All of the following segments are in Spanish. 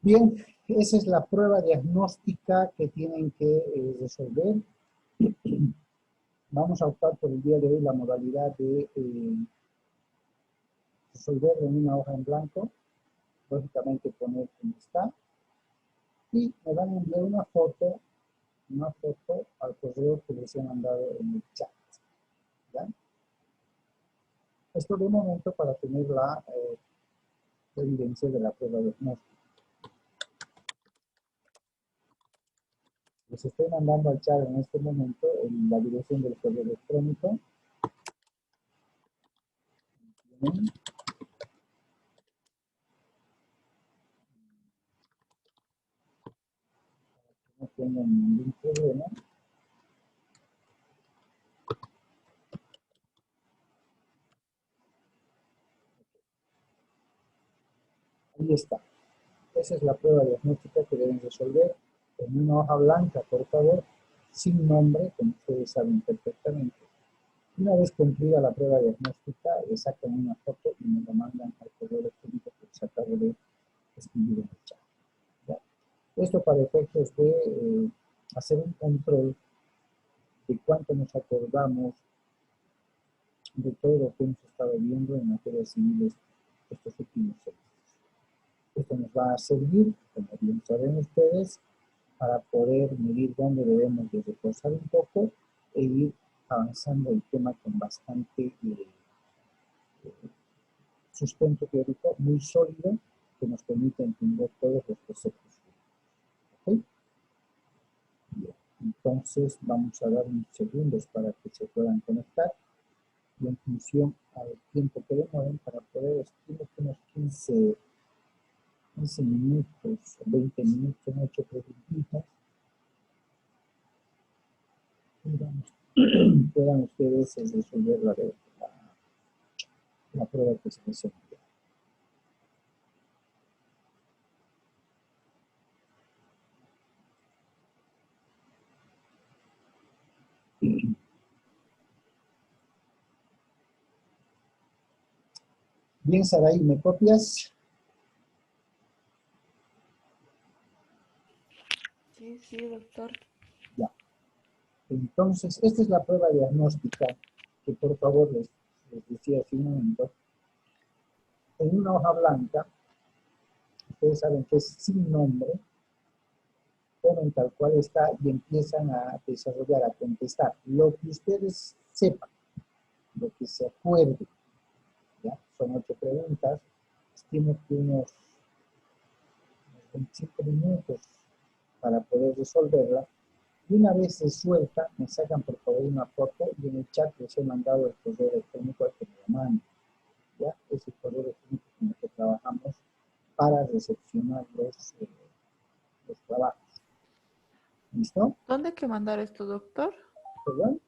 Bien, esa es la prueba diagnóstica que tienen que resolver. Vamos a optar por el día de hoy la modalidad de resolver en una hoja en blanco. Lógicamente poner donde está. Y me van a enviar una foto al correo que les he mandado en el chat. ¿Ya? Esto de momento para tener la evidencia de la prueba diagnóstica. Les estoy mandando al chat en este momento la dirección del correo electrónico. Bien. No tengan ningún problema. Ahí está. Esa es la prueba diagnóstica que deben resolver en una hoja blanca, por favor, sin nombre, como ustedes saben perfectamente. Una vez cumplida la prueba diagnóstica, le sacan una foto y me lo mandan al correo electrónico que les acabo de escribir en el chat. ¿Ya? Esto para efectos de hacer un control de cuánto nos acordamos de todo lo que hemos estado viendo en materias civiles estos últimos años. Esto nos va a servir, como bien saben ustedes, para poder medir dónde debemos de reforzar un poco e ir avanzando el tema con bastante sustento teórico muy sólido que nos permite entender todos los conceptos. ¿Ok? Bien. Entonces vamos a dar unos segundos para que se puedan conectar y en función al tiempo que demoren para poder estimar unos 15 minutos, 20 minutos, son 8 preguntitas. Puedan ustedes resolver la prueba que se les envía. Bien, Saraí, ¿me copias? Sí, doctor. Ya. Entonces, esta es la prueba diagnóstica que por favor les decía hace un momento. En una hoja blanca, ustedes saben que es sin nombre, ponen tal cual está y empiezan a desarrollar, a contestar lo que ustedes sepan, lo que se acuerden. ¿Ya? Son 8 preguntas, estimo que unos 25 minutos para poder resolverla. Y una vez se suelta, me sacan por favor una foto y en el chat les he mandado el correo electrónico al que me lo mando. ¿Ya? Es el correo electrónico con el que trabajamos para recepcionar los trabajos. ¿Listo? ¿Dónde hay que mandar esto, doctor? ¿Perdón?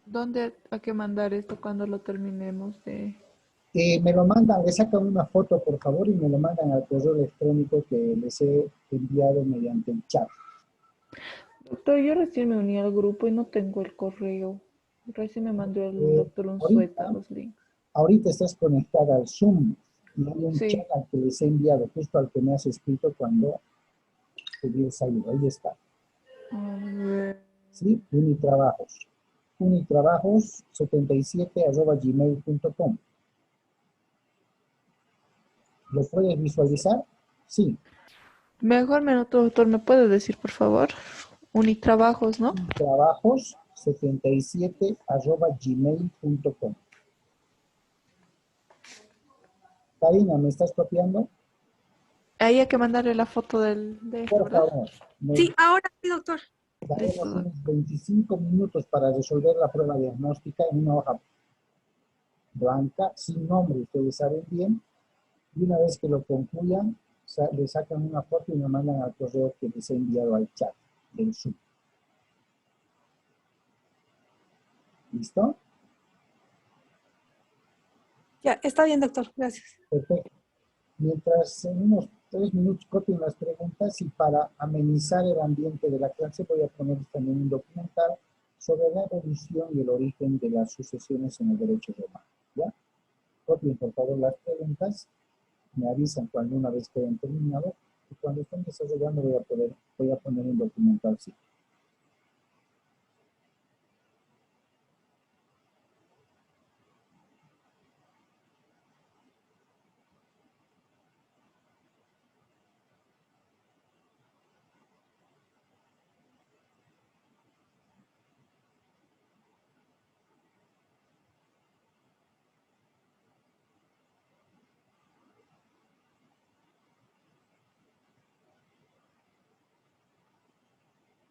¿Dónde hay que mandar esto cuando lo terminemos de...? Me lo mandan, le sacan una foto por favor y me lo mandan al correo electrónico que les he enviado mediante el chat. Doctor, yo recién me uní al grupo y no tengo el correo. Recién me mandó el doctor Unzueta Ahorita, los links. ahorita estás conectada al Zoom y hay un chat Sí. al que les he enviado, justo al que me has escrito cuando te hubiera salido. Ahí está. A ver. ¿Sí? Unitrabajos. Unitrabajos77@gmail.com. ¿Lo puedes visualizar? Sí. Mejor me noto, doctor, ¿me puede decir, por favor? Unitrabajos, ¿no? Unitrabajos77@gmail.com. Karina, ¿me estás copiando? Ahí hay que mandarle la foto de esto, Por ¿verdad? favor, Sí, ahora sí, doctor. Listo, daremos doctor. unos 25 minutos para resolver la prueba diagnóstica en una hoja blanca, sin nombre, ustedes saben bien, y una vez que lo concluyan, le sacan una foto y me mandan al correo que les he enviado al chat del Zoom. ¿Listo? Ya, está bien, doctor. Gracias. Perfecto. Mientras en unos 3 minutos copien las preguntas y para amenizar el ambiente de la clase voy a poner también un documental sobre la evolución y el origen de las sucesiones en el derecho romano. ¿Ya? Copien por favor las preguntas, me avisan cuando una vez que hayan terminado Y cuando estén desarrollando voy a poner un documental, sí.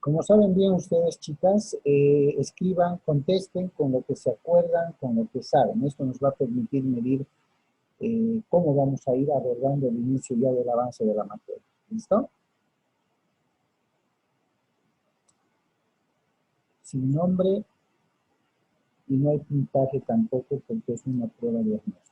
Como saben bien ustedes, chicas, escriban, contesten con lo que se acuerdan, con lo que saben. Esto nos va a permitir medir cómo vamos a ir abordando el inicio ya del avance de la materia. ¿Listo? Sin nombre y no hay puntaje tampoco porque es una prueba diagnóstica.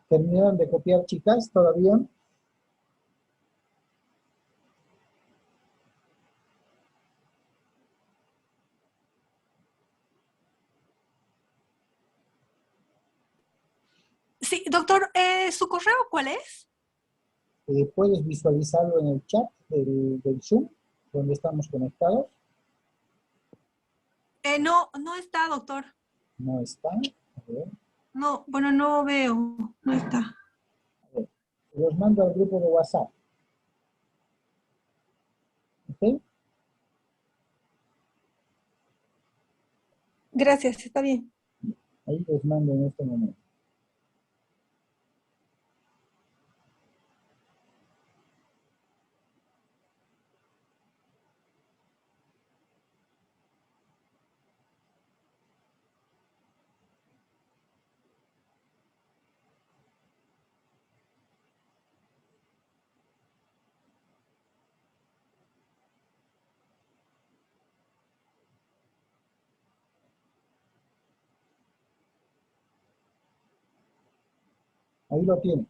¿Terminaron de copiar, chicas, todavía? Sí, doctor, ¿su correo cuál es? ¿Puedes visualizarlo en el chat del Zoom, donde estamos conectados? No, no está, doctor. No está. A ver, No, bueno, no veo, no está. a ver. Los mando al grupo de WhatsApp. ¿Ok? Gracias, está bien. Ahí les mando en este momento. Ahí lo tienen.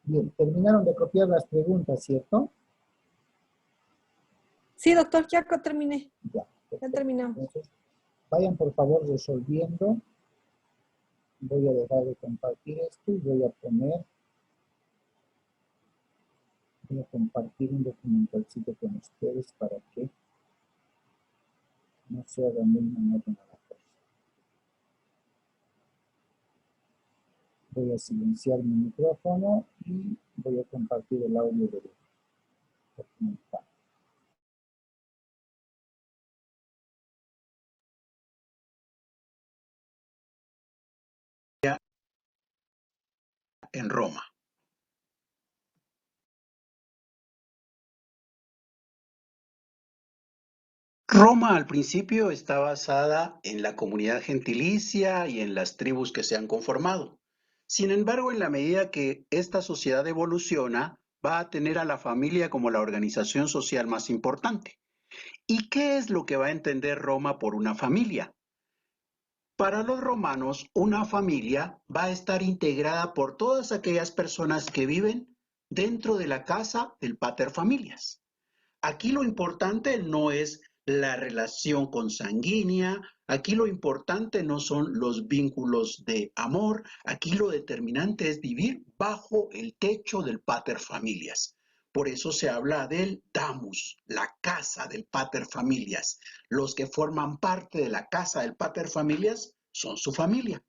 Bien, terminaron de copiar las preguntas, ¿cierto? Sí, doctor, ya terminé. Ya, Ya perfecto. terminamos. Entonces, vayan por favor resolviendo. Voy a dejar de compartir esto y voy a compartir un documentalcito con ustedes para que no se hagan muy monótona la cosa. Voy a silenciar mi micrófono y voy a compartir el audio del documental. En Roma. Roma al principio está basada en la comunidad gentilicia y en las tribus que se han conformado. Sin embargo, en la medida que esta sociedad evoluciona, va a tener a la familia como la organización social más importante. ¿Y qué es lo que va a entender Roma por una familia? Para los romanos, una familia va a estar integrada por todas aquellas personas que viven dentro de la casa del pater familias. Aquí lo importante no es la relación consanguínea, aquí lo importante no son los vínculos de amor, aquí lo determinante es vivir bajo el techo del pater familias. Por eso se habla del damus, la casa del pater familias. Los que forman parte de la casa del pater familias son su familia.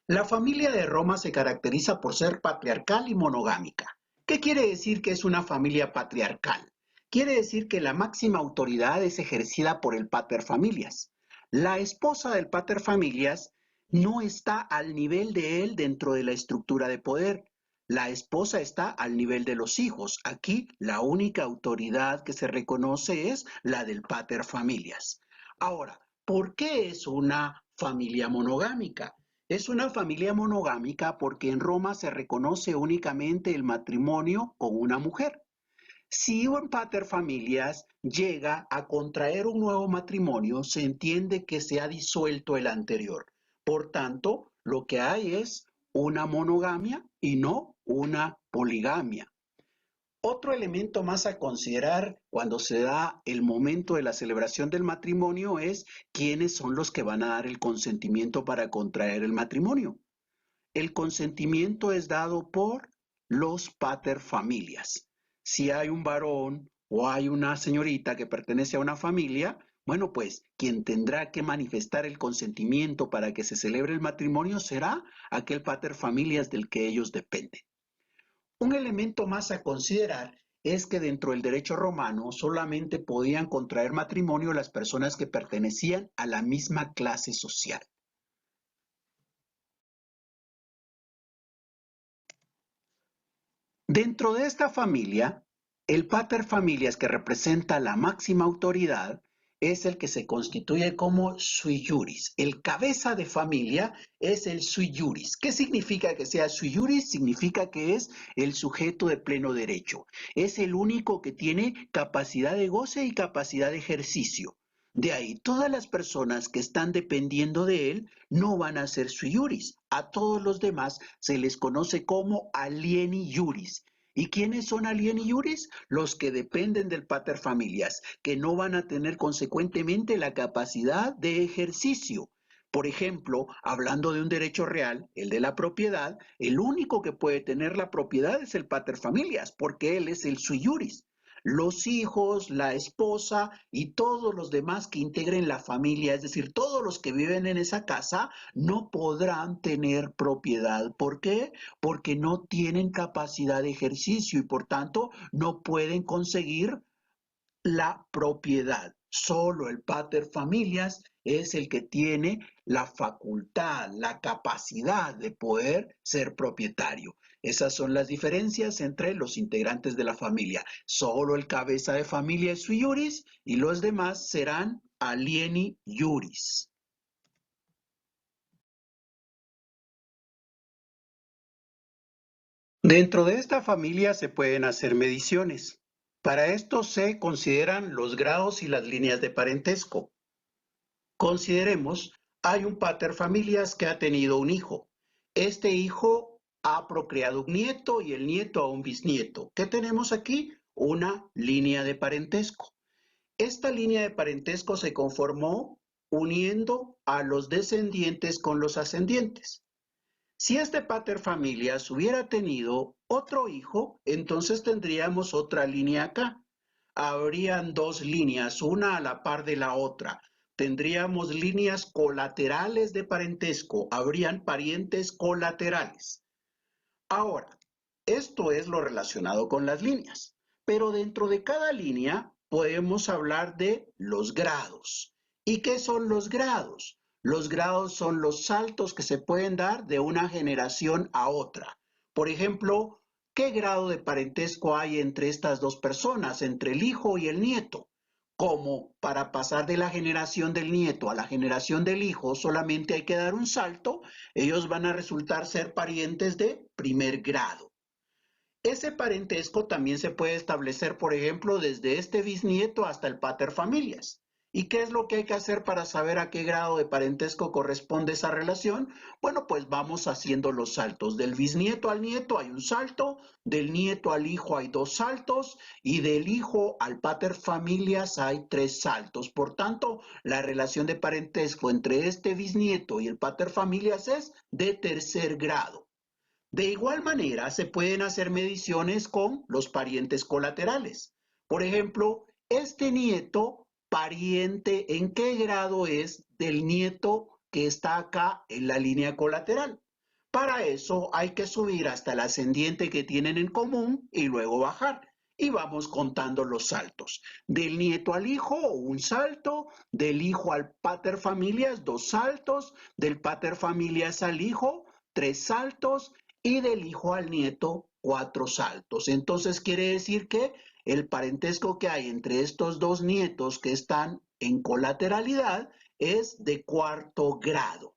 La familia de Roma se caracteriza por ser patriarcal y monogámica. ¿Qué quiere decir que es una familia patriarcal? Quiere decir que la máxima autoridad es ejercida por el pater familias. La esposa del pater familias no está al nivel de él dentro de la estructura de poder. La esposa está al nivel de los hijos. Aquí la única autoridad que se reconoce es la del pater familias. Ahora, ¿por qué es una familia monogámica? Es una familia monogámica porque en Roma se reconoce únicamente el matrimonio con una mujer. Si un pater familias llega a contraer un nuevo matrimonio, se entiende que se ha disuelto el anterior. Por tanto, lo que hay es una monogamia y no una poligamia. Otro elemento más a considerar cuando se da el momento de la celebración del matrimonio es quiénes son los que van a dar el consentimiento para contraer el matrimonio. El consentimiento es dado por los paterfamilias. Si hay un varón o hay una señorita que pertenece a una familia, bueno, pues quien tendrá que manifestar el consentimiento para que se celebre el matrimonio será aquel paterfamilias del que ellos dependen. Un elemento más a considerar es que dentro del derecho romano solamente podían contraer matrimonio las personas que pertenecían a la misma clase social. Dentro de esta familia, el pater familias que representa la máxima autoridad es el que se constituye como sui juris. El cabeza de familia es el sui juris. ¿Qué significa que sea sui juris? Significa que es el sujeto de pleno derecho. Es el único que tiene capacidad de goce y capacidad de ejercicio. De ahí, todas las personas que están dependiendo de él no van a ser sui juris. A todos los demás se les conoce como alieni juris. ¿Y quiénes son alieni juris? Los que dependen del pater familias, que no van a tener consecuentemente la capacidad de ejercicio. Por ejemplo, hablando de un derecho real, el de la propiedad, el único que puede tener la propiedad es el pater familias, porque él es el sui juris. Los hijos, la esposa y todos los demás que integren la familia, es decir, todos los que viven en esa casa, no podrán tener propiedad. ¿Por qué? Porque no tienen capacidad de ejercicio y por tanto no pueden conseguir la propiedad. Solo el pater familias es el que tiene la facultad, la capacidad de poder ser propietario. Esas son las diferencias entre los integrantes de la familia. Solo el cabeza de familia es sui juris y los demás serán alieni juris. Dentro de esta familia se pueden hacer mediciones. Para esto se consideran los grados y las líneas de parentesco. Consideremos, hay un pater familias que ha tenido un hijo. Este hijo ha procreado un nieto y el nieto a un bisnieto. ¿Qué tenemos aquí? Una línea de parentesco. Esta línea de parentesco se conformó uniendo a los descendientes con los ascendientes. Si este pater familias hubiera tenido otro hijo, entonces tendríamos otra línea acá. Habrían dos líneas, una a la par de la otra. Tendríamos líneas colaterales de parentesco, habrían parientes colaterales. Ahora, esto es lo relacionado con las líneas, pero dentro de cada línea podemos hablar de los grados. ¿Y qué son los grados? Los grados son los saltos que se pueden dar de una generación a otra. Por ejemplo, ¿qué grado de parentesco hay entre estas dos personas, entre el hijo y el nieto? Como para pasar de la generación del nieto a la generación del hijo solamente hay que dar un salto, ellos van a resultar ser parientes de primer grado. Ese parentesco también se puede establecer, por ejemplo, desde este bisnieto hasta el paterfamilias. ¿Y qué es lo que hay que hacer para saber a qué grado de parentesco corresponde esa relación? Bueno, pues vamos haciendo los saltos. Del bisnieto al nieto hay un salto, del nieto al hijo hay 2 saltos y del hijo al paterfamilias hay 3 saltos. Por tanto, la relación de parentesco entre este bisnieto y el paterfamilias es de tercer grado. De igual manera, se pueden hacer mediciones con los parientes colaterales. Por ejemplo, este nieto, pariente, ¿en qué grado es del nieto que está acá en la línea colateral? Para eso hay que subir hasta el ascendiente que tienen en común y luego bajar. Y vamos contando los saltos. Del nieto al hijo, un salto. Del hijo al paterfamilias, 2 saltos. Del paterfamilias al hijo, 3 saltos y del hijo al nieto 4 saltos. Entonces quiere decir que el parentesco que hay entre estos 2 nietos que están en colateralidad es de 4º grado.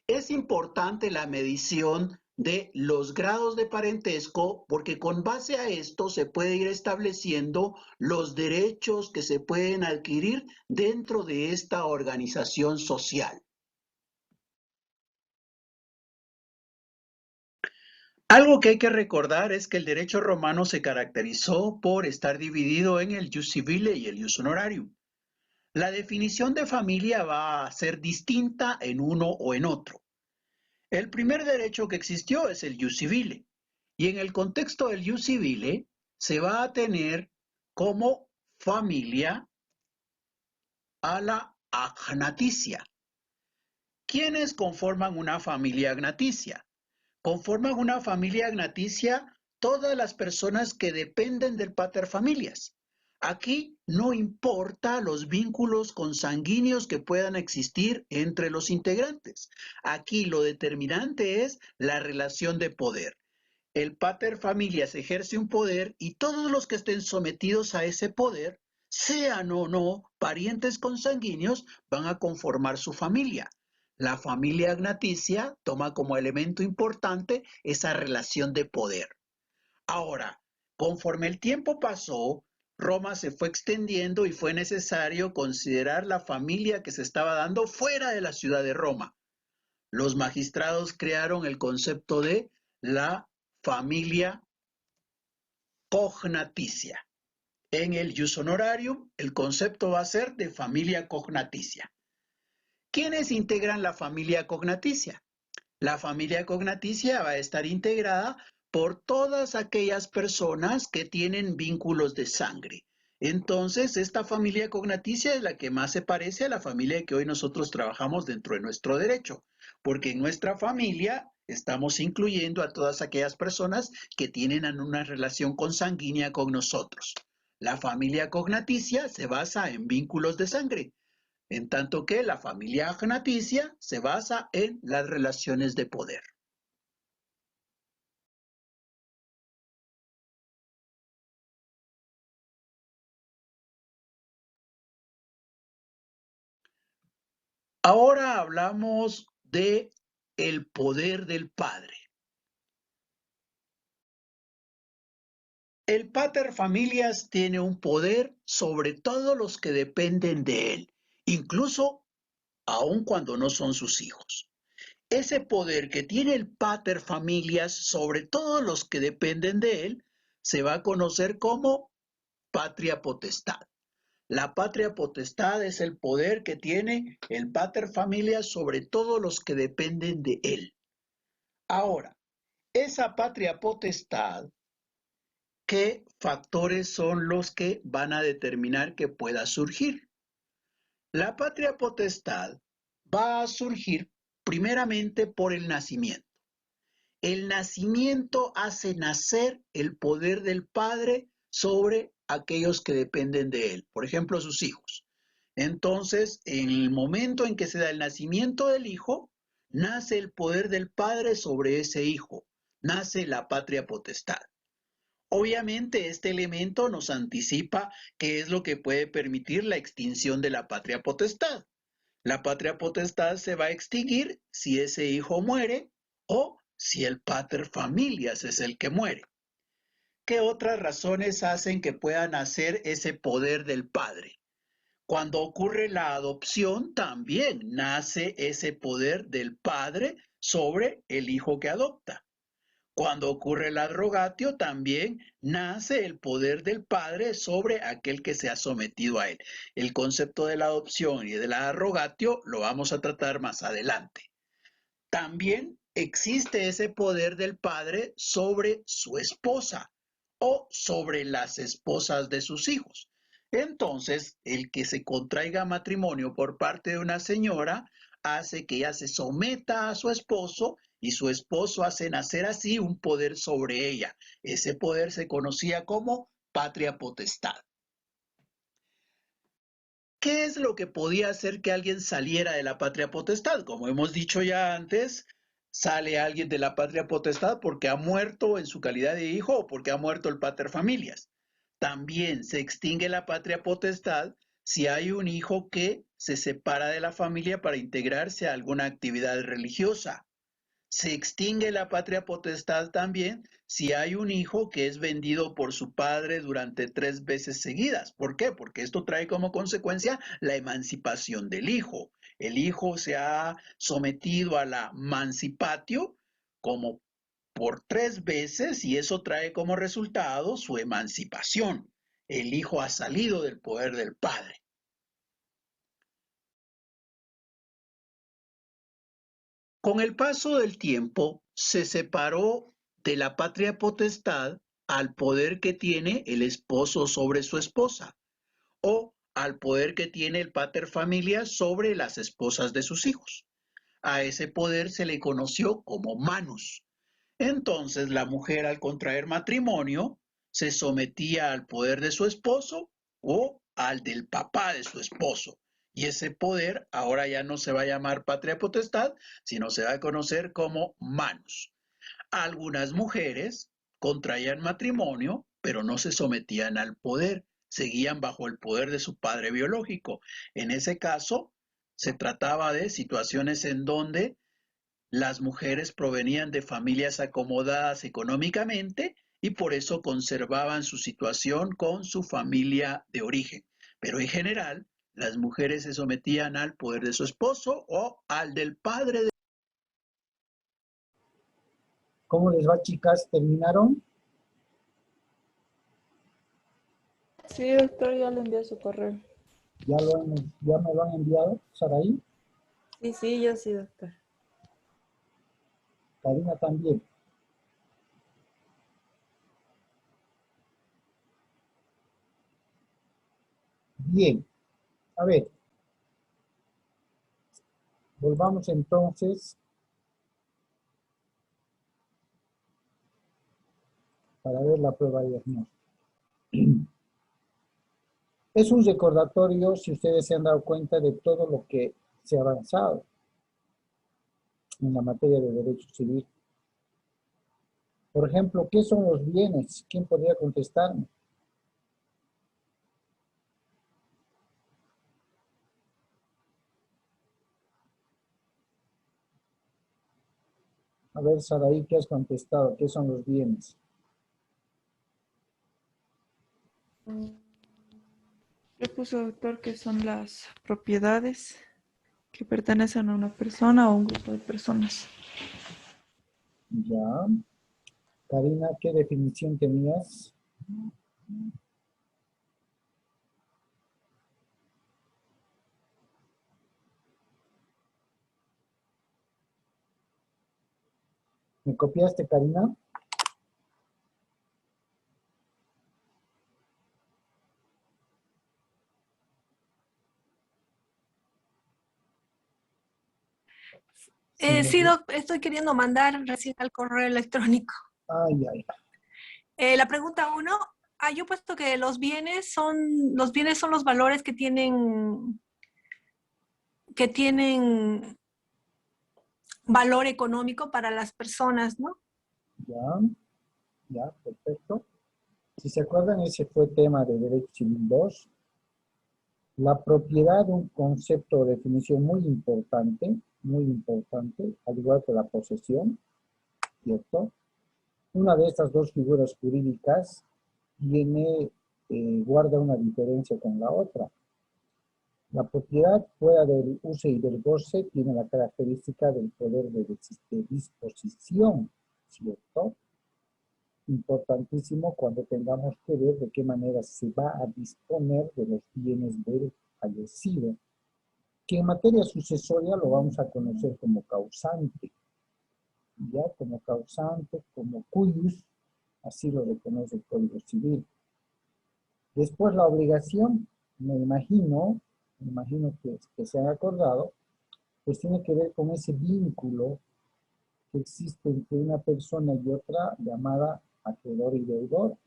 Es importante la medición de los grados de parentesco porque con base a esto se puede ir estableciendo los derechos que se pueden adquirir dentro de esta organización social. Algo que hay que recordar es que el derecho romano se caracterizó por estar dividido en el jus civile y el jus honorarium. La definición de familia va a ser distinta en uno o en otro. El primer derecho que existió es el jus civile, y en el contexto del jus civile se va a tener como familia a la agnaticia. ¿Quiénes conforman una familia agnaticia? Conforman una familia agnaticia todas las personas que dependen del paterfamilias. Aquí no importa los vínculos consanguíneos que puedan existir entre los integrantes. Aquí lo determinante es la relación de poder. El paterfamilias ejerce un poder y todos los que estén sometidos a ese poder, sean o no parientes consanguíneos, van a conformar su familia. La familia agnaticia toma como elemento importante esa relación de poder. Ahora, conforme el tiempo pasó, Roma se fue extendiendo y fue necesario considerar la familia que se estaba dando fuera de la ciudad de Roma. Los magistrados crearon el concepto de la familia cognaticia. En el jus honorarium, el concepto va a ser de familia cognaticia. ¿Quiénes integran la familia cognaticia? La familia cognaticia va a estar integrada por todas aquellas personas que tienen vínculos de sangre. Entonces, esta familia cognaticia es la que más se parece a la familia que hoy nosotros trabajamos dentro de nuestro derecho, porque en nuestra familia estamos incluyendo a todas aquellas personas que tienen una relación consanguínea con nosotros. La familia cognaticia se basa en vínculos de sangre, en tanto que la familia agnaticia se basa en las relaciones de poder. Ahora hablamos de el poder del padre. El paterfamilias tiene un poder sobre todos los que dependen de él, incluso aun cuando no son sus hijos. Ese poder que tiene el paterfamilias sobre todos los que dependen de él se va a conocer como patria potestad. La patria potestad es el poder que tiene el paterfamilias sobre todos los que dependen de él. Ahora, esa patria potestad, ¿qué factores son los que van a determinar que pueda surgir? La patria potestad va a surgir primeramente por el nacimiento. El nacimiento hace nacer el poder del padre sobre aquellos que dependen de él, por ejemplo, sus hijos. Entonces, en el momento en que se da el nacimiento del hijo, nace el poder del padre sobre ese hijo, nace la patria potestad. Obviamente este elemento nos anticipa qué es lo que puede permitir la extinción de la patria potestad. La patria potestad se va a extinguir si ese hijo muere o si el pater familias es el que muere. ¿Qué otras razones hacen que pueda nacer ese poder del padre? Cuando ocurre la adopción, también nace ese poder del padre sobre el hijo que adopta. Cuando ocurre el adrogatio, también nace el poder del padre sobre aquel que se ha sometido a él. El concepto de la adopción y del adrogatio lo vamos a tratar más adelante. También existe ese poder del padre sobre su esposa o sobre las esposas de sus hijos. Entonces, el que se contraiga matrimonio por parte de una señora hace que ella se someta a su esposo y su esposo hace nacer así un poder sobre ella. Ese poder se conocía como patria potestad. ¿Qué es lo que podía hacer que alguien saliera de la patria potestad? Como hemos dicho ya antes, sale alguien de la patria potestad porque ha muerto en su calidad de hijo o porque ha muerto el pater familias. También se extingue la patria potestad si hay un hijo que se separa de la familia para integrarse a alguna actividad religiosa. Se extingue la patria potestad también si hay un hijo que es vendido por su padre durante 3 veces seguidas. ¿Por qué? Porque esto trae como consecuencia la emancipación del hijo. El hijo se ha sometido a la mancipatio como por 3 veces y eso trae como resultado su emancipación. El hijo ha salido del poder del padre. Con el paso del tiempo, se separó de la patria potestad al poder que tiene el esposo sobre su esposa o al poder que tiene el pater familias sobre las esposas de sus hijos. A ese poder se le conoció como manus. Entonces la mujer al contraer matrimonio se sometía al poder de su esposo o al del papá de su esposo. Y ese poder ahora ya no se va a llamar patria potestad, sino se va a conocer como manus. Algunas mujeres contraían matrimonio, pero no se sometían al poder, seguían bajo el poder de su padre biológico. En ese caso, se trataba de situaciones en donde las mujeres provenían de familias acomodadas económicamente y por eso conservaban su situación con su familia de origen. Pero en general, las mujeres se sometían al poder de su esposo o al del padre de... ¿Cómo les va, chicas? ¿Terminaron? Sí, doctor, ya le envié su correo. ¿Ya me lo han enviado, Saraí? Sí, yo sí, doctor. Karina también. Bien. A ver. Volvamos entonces para ver la prueba de diagnóstico. Es un recordatorio, si ustedes se han dado cuenta de todo lo que se ha avanzado en la materia de derecho civil. Por ejemplo, ¿qué son los bienes? ¿Quién podría contestarme? A ver, Saraí, ¿qué has contestado? ¿Qué son los bienes? Yo puse, doctor, que son las propiedades que pertenecen a una persona o a un grupo de personas. Ya. Karina, ¿qué definición tenías? ¿Me copiaste, Karina? Sí, Doc, estoy queriendo mandar recién al correo electrónico. Ay, ay, ay. La pregunta 1, yo he puesto que los bienes son los valores que tienen valor económico para las personas, ¿no? Ya, ya, perfecto. Si se acuerdan, ese fue tema de Derecho Civil 2. La propiedad, un concepto o definición muy importante, al igual que la posesión, ¿cierto? Una de estas dos figuras jurídicas guarda una diferencia con la otra. La propiedad, fuera del uso y del goce, tiene la característica del poder de disposición, ¿cierto? Importantísimo cuando tengamos que ver de qué manera se va a disponer de los bienes del fallecido, que en materia sucesoria lo vamos a conocer como causante, ya como causante, como cuius, así lo reconoce el Código Civil. Después la obligación, me imagino que se han acordado, pues tiene que ver con ese vínculo que existe entre una persona y otra llamada acreedor y deudor,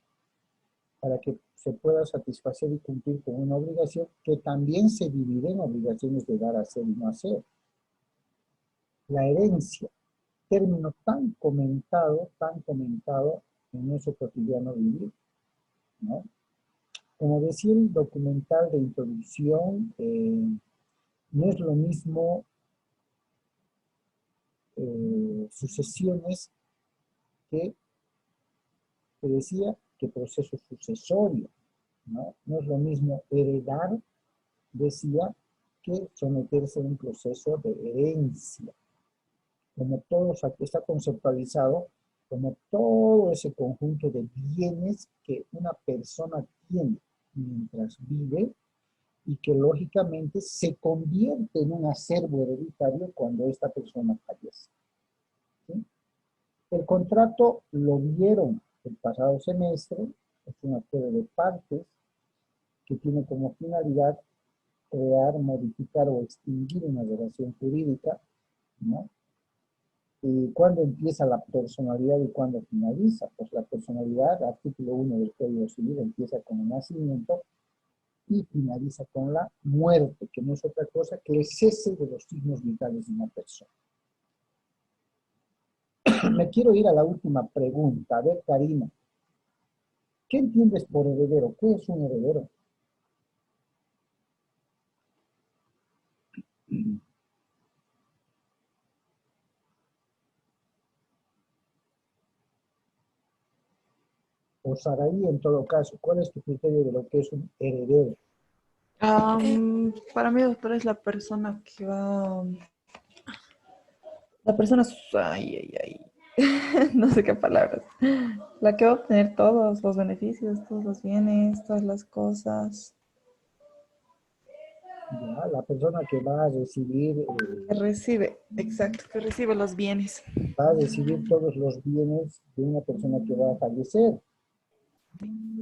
para que se pueda satisfacer y cumplir con una obligación que también se divide en obligaciones de dar, hacer y no hacer. La herencia, término tan comentado en nuestro cotidiano vivir, ¿no? Como decía el documental de introducción, no es lo mismo sucesiones que decía que proceso sucesorio, ¿no? No es lo mismo heredar, decía, que someterse a un proceso de herencia. Como todo está conceptualizado como todo ese conjunto de bienes que una persona tiene mientras vive y que lógicamente se convierte en un acervo hereditario cuando esta persona fallece. ¿Sí? El contrato lo vieron el pasado semestre, es un acuerdo de partes que tiene como finalidad crear, modificar o extinguir una relación jurídica, ¿no? ¿Y cuándo empieza la personalidad y cuándo finaliza? Pues la personalidad, artículo 1 del Código Civil, empieza con el nacimiento y finaliza con la muerte, que no es otra cosa que el cese de los signos vitales de una persona. Me quiero ir a la última pregunta. A ver, Karina, ¿qué entiendes por heredero? ¿Qué es un heredero? O Saraí, en todo caso, ¿cuál es tu criterio de lo que es un heredero? Para mí, doctor, es la persona que va... La persona... Ay. No sé qué palabras. La que va a obtener todos los beneficios, todos los bienes, todas las cosas. ¿Ya? La persona que va a recibir, Que recibe, exacto, que recibe los bienes. va a recibir todos los bienes de una persona que va a fallecer,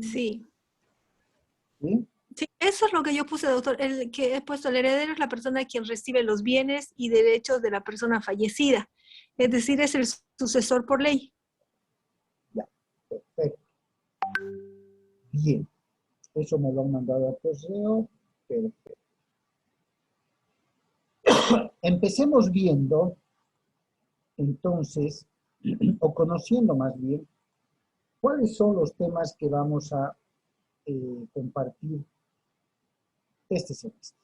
Sí. ¿sí? Sí, eso es lo que yo puse, doctor. El que he puesto, el heredero es la persona quien recibe los bienes y derechos de la persona fallecida. Es decir, es el sucesor por ley. Ya, perfecto. Bien, eso me lo han mandado a correo, perfecto. Empecemos viendo, entonces, o conociendo más bien, cuáles son los temas que vamos a compartir este semestre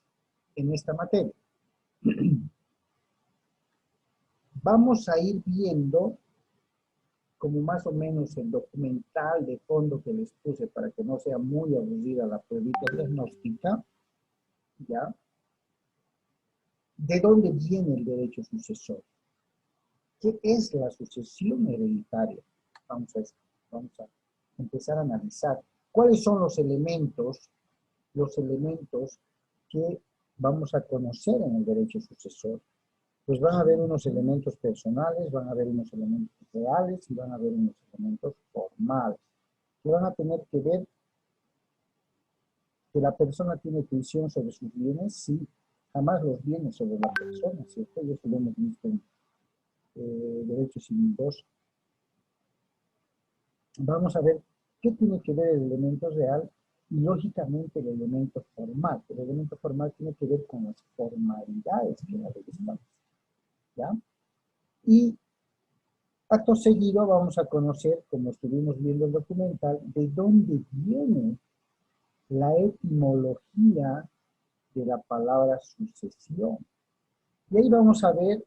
en esta materia. Vamos a ir viendo, como más o menos el documental de fondo que les puse para que no sea muy aburrida la pruebita diagnóstica, ¿ya? ¿De dónde viene el derecho sucesorio? ¿Qué es la sucesión hereditaria? Vamos a empezar a analizar cuáles son los elementos que vamos a conocer en el derecho sucesorio. Pues van a haber unos elementos personales, van a haber unos elementos reales y van a haber unos elementos formales, que van a tener que ver que la persona tiene tensión sobre sus bienes, sí, jamás los bienes sobre la persona, ¿cierto? Y eso lo hemos visto en Derecho Civil 2. Vamos a ver qué tiene que ver el elemento real y lógicamente el elemento formal. El elemento formal tiene que ver con las formalidades que la ley establece, ¿ya? Y Acto seguido vamos a conocer, como estuvimos viendo el documental, de dónde viene la etimología de la palabra sucesión. Y ahí vamos a ver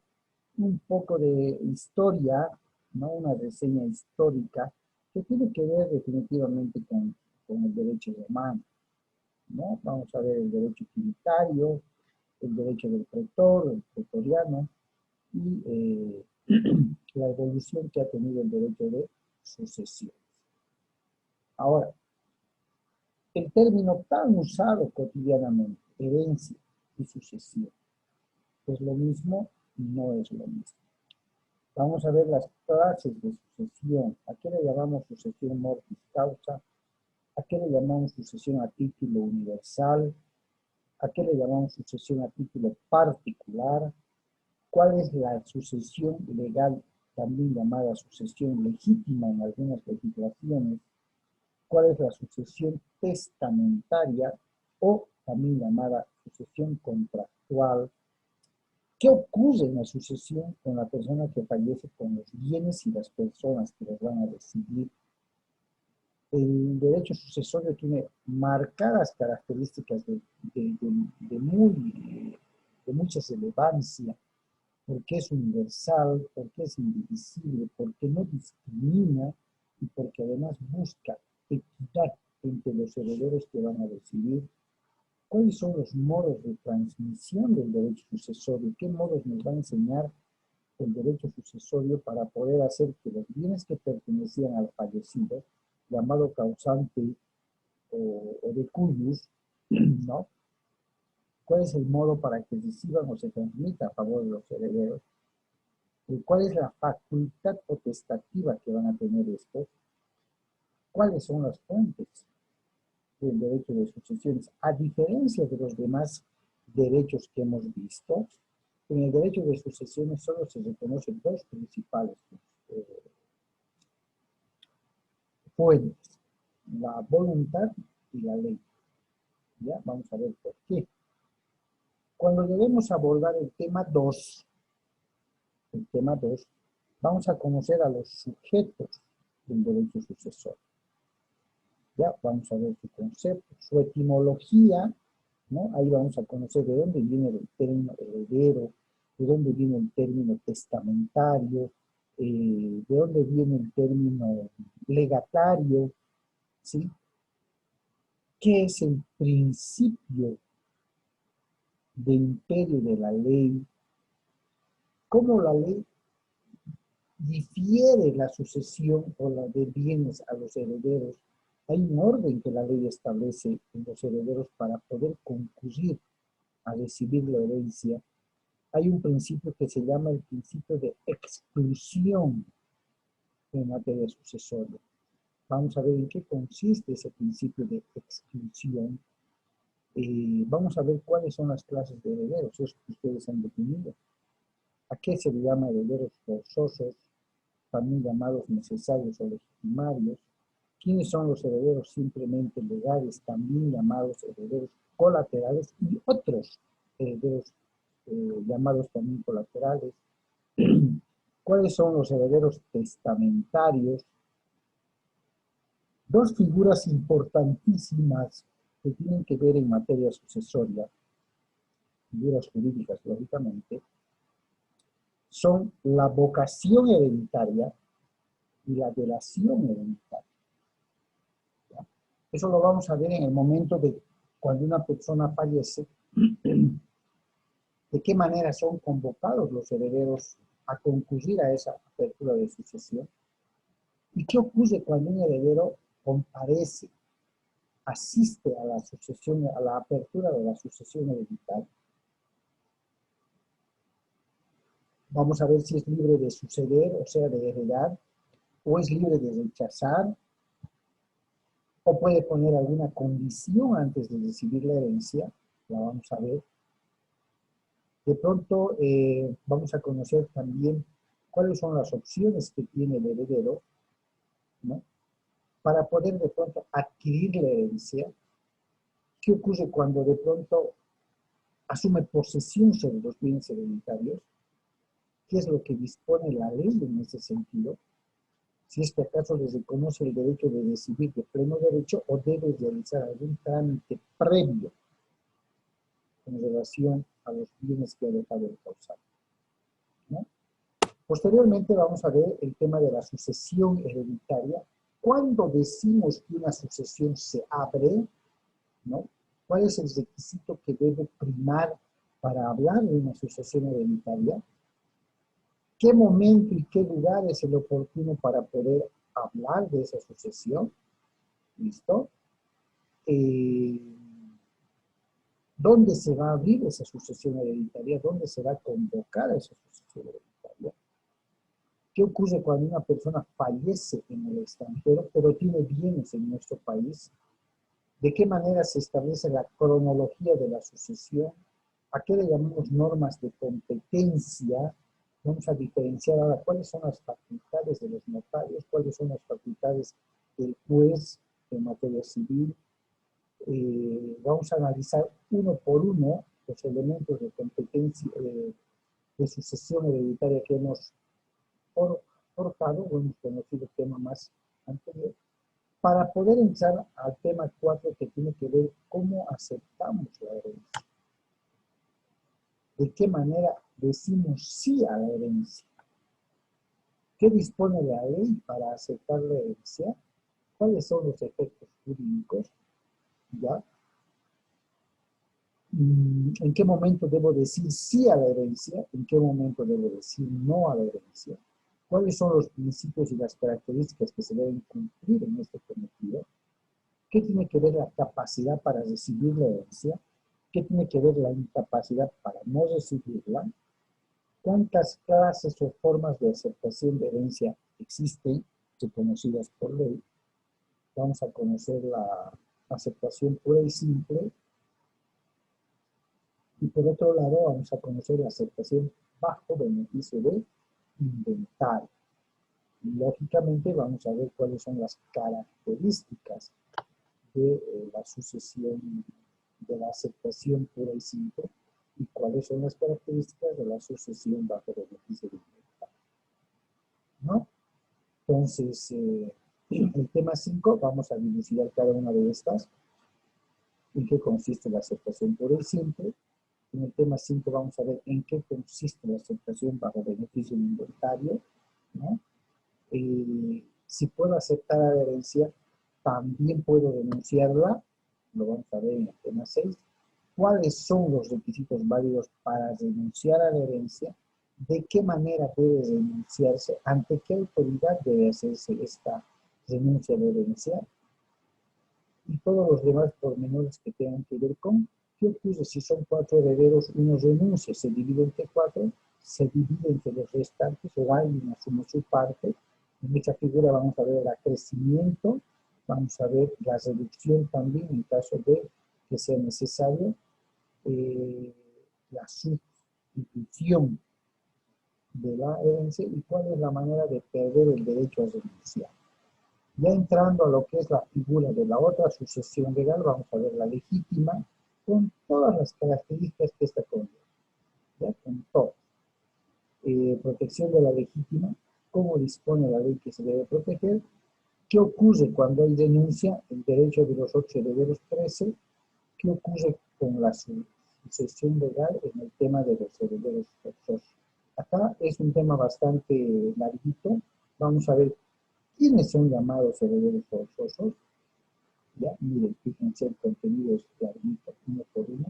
un poco de historia, ¿no? Una reseña histórica que tiene que ver definitivamente con el derecho romano, ¿no? Vamos a ver el derecho tributario, el derecho del pretor, el pretoriano, y la evolución que ha tenido el derecho de sucesión. Ahora, el término tan usado cotidianamente, herencia y sucesión, ¿es lo mismo? No es lo mismo. Vamos a ver las clases de sucesión. ¿A qué le llamamos sucesión mortis causa? ¿A qué le llamamos sucesión a título universal? ¿A qué le llamamos sucesión a título particular? ¿Cuál es la sucesión legal, también llamada sucesión legítima en algunas legislaciones? ¿Cuál es la sucesión testamentaria o también llamada sucesión contractual? ¿Qué ocurre en la sucesión con la persona que fallece, con los bienes y las personas que los van a recibir? El derecho sucesorio tiene marcadas características de mucha relevancia, porque es universal, porque es indivisible, porque no discrimina y porque además busca equidad entre los herederos que van a recibir. ¿Cuáles son los modos de transmisión del derecho sucesorio? ¿Qué modos nos va a enseñar el derecho sucesorio para poder hacer que los bienes que pertenecían al fallecido, llamado causante o de cuyus, ¿no? ¿Cuál es el modo para que reciban o se transmita a favor de los herederos? ¿Cuál es la facultad potestativa que van a tener estos? ¿Cuáles son las fuentes del derecho de sucesiones? A diferencia de los demás derechos que hemos visto, en el derecho de sucesiones solo se reconocen dos principales fuentes, la voluntad y la ley. ¿Ya? Vamos a ver por qué. Cuando debemos abordar el tema 2, vamos a conocer a los sujetos del derecho sucesorio. Ya, vamos a ver su concepto, su etimología, ¿no? Ahí vamos a conocer de dónde viene el término heredero, de dónde viene el término testamentario, de dónde viene el término legatario, ¿sí? ¿Qué es el principio de imperio de la ley? ¿Cómo la ley difiere la sucesión o la de bienes a los herederos? Hay un orden que la ley establece en los herederos para poder concurrir a recibir la herencia. Hay un principio que se llama el principio de exclusión en materia sucesoria. Vamos a ver en qué consiste ese principio de exclusión. Vamos a ver cuáles son las clases de herederos, eso que ustedes han definido. ¿A qué se le llama herederos forzosos, también llamados necesarios o legitimarios? ¿Quiénes son los herederos simplemente legales, también llamados herederos colaterales, y otros herederos llamados también colaterales? ¿Cuáles son los herederos testamentarios? Dos figuras importantísimas que tienen que ver en materia sucesoria, figuras jurídicas lógicamente, son la vocación hereditaria y la delación hereditaria. ¿Ya? Eso lo vamos a ver en el momento de cuando una persona fallece, de qué manera son convocados los herederos a concurrir a esa apertura de sucesión. ¿Y qué ocurre cuando un heredero comparece, asiste a la sucesión, a la apertura de la sucesión hereditaria? Vamos a ver si es libre de suceder, o sea, de heredar, o es libre de rechazar, o puede poner alguna condición antes de recibir la herencia. La vamos a ver. De pronto vamos a conocer también cuáles son las opciones que tiene el heredero, ¿no? Para poder de pronto adquirir la herencia. ¿Qué ocurre cuando de pronto asume posesión sobre los bienes hereditarios? ¿Qué es lo que dispone la ley en ese sentido? Si es que acaso les reconoce el derecho de decidir de pleno derecho o debe realizar algún trámite previo en relación a los bienes que ha dejado el causante, ¿no? Posteriormente vamos a ver el tema de la sucesión hereditaria. Cuando decimos que una sucesión se abre, ¿no? ¿Cuál es el requisito que debe primar para hablar de una sucesión hereditaria? ¿Qué momento y qué lugar es el oportuno para poder hablar de esa sucesión? ¿Listo? ¿Dónde se va a abrir esa sucesión hereditaria? ¿Dónde se va a convocar a esa sucesión hereditaria? ¿Qué ocurre cuando una persona fallece en el extranjero, pero tiene bienes en nuestro país? ¿De qué manera se establece la cronología de la sucesión? ¿A qué le llamamos normas de competencia? Vamos a diferenciar ahora cuáles son las facultades de los notarios, cuáles son las facultades del juez en materia civil. Vamos a analizar uno por uno los elementos de competencia, de sucesión hereditaria que hemos forjado, o hemos conocido el tema más anterior, para poder entrar al tema 4 que tiene que ver cómo aceptamos la herencia. ¿De qué manera decimos sí a la herencia? ¿Qué dispone la ley para aceptar la herencia? ¿Cuáles son los efectos jurídicos? ¿Ya? ¿En qué momento debo decir sí a la herencia? ¿En qué momento debo decir no a la herencia? ¿Cuáles son los principios y las características que se deben cumplir en este cometido? ¿Qué tiene que ver la capacidad para recibir la herencia? ¿Qué tiene que ver la incapacidad para no recibirla? ¿Cuántas clases o formas de aceptación de herencia existen, reconocidas por ley? Vamos a conocer la aceptación pura y simple. Y por otro lado, vamos a conocer la aceptación bajo beneficio de inventario. Y lógicamente vamos a ver cuáles son las características de la sucesión, de la aceptación pura y simple, y cuáles son las características de la sucesión bajo beneficio de inventario, ¿no? Entonces, el tema 5, vamos a dilucidar cada una de estas, en qué consiste la aceptación pura y simple. En el tema 5 vamos a ver en qué consiste la aceptación bajo beneficio de inventario, ¿no? Si puedo aceptar la herencia, también puedo denunciarla, lo vamos a ver en el tema 6. ¿Cuáles son los requisitos válidos para renunciar a la herencia? ¿De qué manera debe denunciarse? ¿Ante qué autoridad debe hacerse esta renuncia de herencia? Y todos los demás pormenores que tengan que ver con qué ocurre si son 4 herederos, uno renuncia, se divide entre 4, se divide entre los restantes o alguien asume su parte. En esta figura vamos a ver el acrecimiento, vamos a ver la reducción también en caso de que sea necesario, la sustitución de la herencia y cuál es la manera de perder el derecho a renunciar. Ya entrando a lo que es la figura de la otra sucesión legal, vamos a ver la legítima, con todas las características que esta conlleva, ya con todo. Protección de la legítima, cómo dispone la ley que se debe proteger, qué ocurre cuando hay denuncia, el derecho de los 8 herederos 13, qué ocurre con la sucesión legal en el tema de los herederos forzosos. Acá es un tema bastante larguito, vamos a ver quiénes son llamados herederos forzosos. Ya, miren, fíjense, el contenido es clarito, uno por uno.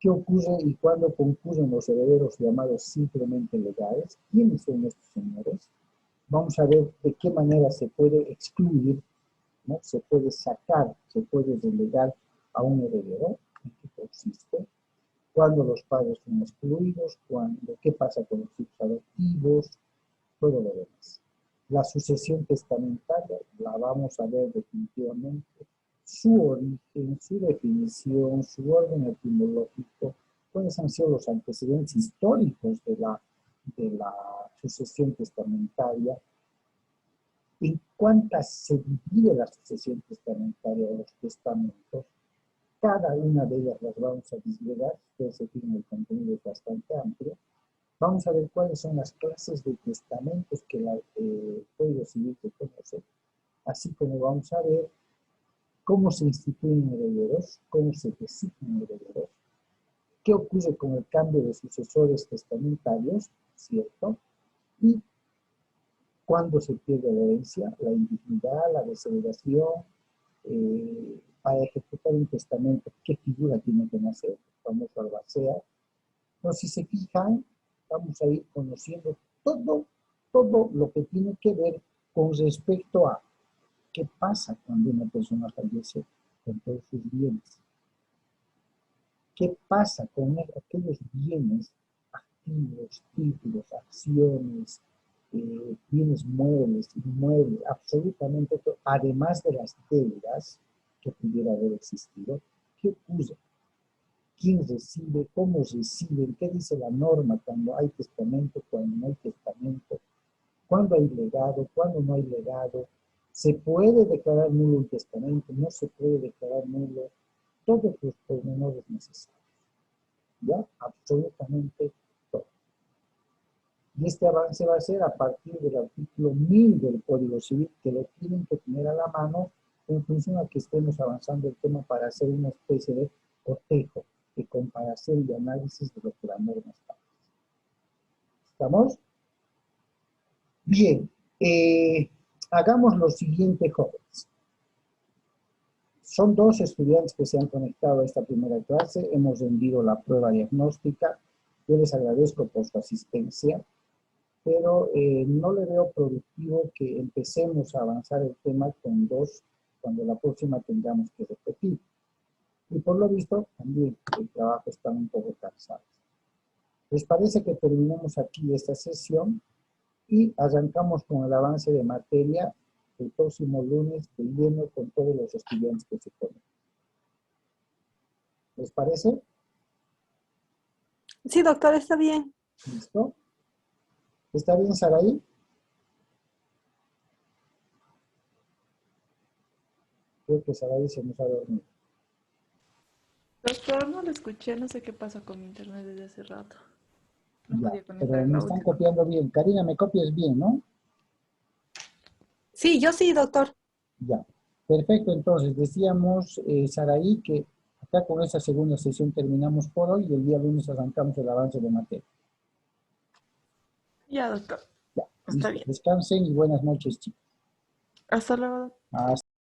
¿Qué ocurre y cuándo concurren los herederos llamados simplemente legales? ¿Quiénes son estos señores? Vamos a ver de qué manera se puede excluir, ¿no? Se puede sacar, se puede delegar a un heredero, en qué consiste, cuándo los padres son excluidos, qué pasa con los hijos adoptivos, todo lo demás. La sucesión testamentaria la vamos a ver definitivamente, su origen, su definición, su orden etimológico, cuáles han sido los antecedentes históricos de la sucesión testamentaria, en cuántas se divide la sucesión testamentaria de los testamentos. Cada una de ellas las vamos a desvelar, ustedes se fijan, el contenido es bastante amplio. Vamos a ver cuáles son las clases de testamentos que el Código Civil que conoce, así como vamos a ver cómo se instituyen herederos, cómo se designan herederos, qué ocurre con el cambio de sucesores testamentarios, ¿cierto? Y cuándo se pierde la herencia, la indignidad, la desheredación, para ejecutar un testamento, qué figura tiene que nacer, el famoso albacea. Entonces, si se fijan, vamos a ir conociendo todo lo que tiene que ver con respecto a qué pasa cuando una persona fallece con todos sus bienes. ¿Qué pasa con aquellos bienes, activos, títulos, acciones, bienes muebles, inmuebles, absolutamente todo, además de las deudas que pudiera haber existido? ¿Qué ocurre? ¿Quién recibe? ¿Cómo reciben? ¿Qué dice la norma cuando hay testamento, cuando no hay testamento? ¿Cuándo hay legado? ¿Cuándo no hay legado? ¿Se puede declarar nulo un testamento? ¿No se puede declarar nulo? Todos los pormenores necesarios. ¿Ya? Absolutamente todo. Y este avance va a ser a partir del artículo 1000 del Código Civil, que lo tienen que tener a la mano en función a que estemos avanzando el tema para hacer una especie de cotejo, de comparación y análisis de lo que la norma establece. ¿Estamos? Bien. Hagamos lo siguiente, jóvenes. Son 2 estudiantes que se han conectado a esta primera clase. Hemos rendido la prueba diagnóstica. Yo les agradezco por su asistencia, pero no le veo productivo que empecemos a avanzar el tema con 2 cuando la próxima tengamos que repetir. Y por lo visto, también el trabajo está un poco cansado. ¿Les parece que terminemos aquí esta sesión y arrancamos con el avance de materia el próximo lunes de lleno con todos los estudiantes que se conectan? ¿Les parece? Sí, doctor, está bien. ¿Listo? ¿Está bien, Saraí? Creo que Saraí se nos ha dormido. Doctor, no lo escuché, no sé qué pasa con mi internet desde hace rato. No Ya, podía conectar pero en me la están última. copiando bien. Karina, me copias bien, ¿no? Sí, yo sí, doctor. Ya. Perfecto, entonces decíamos, Saraí, que acá con esta segunda sesión terminamos por hoy y el día lunes arrancamos el avance de materia. Ya, doctor. Ya, Está listo. bien. Descansen y buenas noches, chicos. Hasta luego. Hasta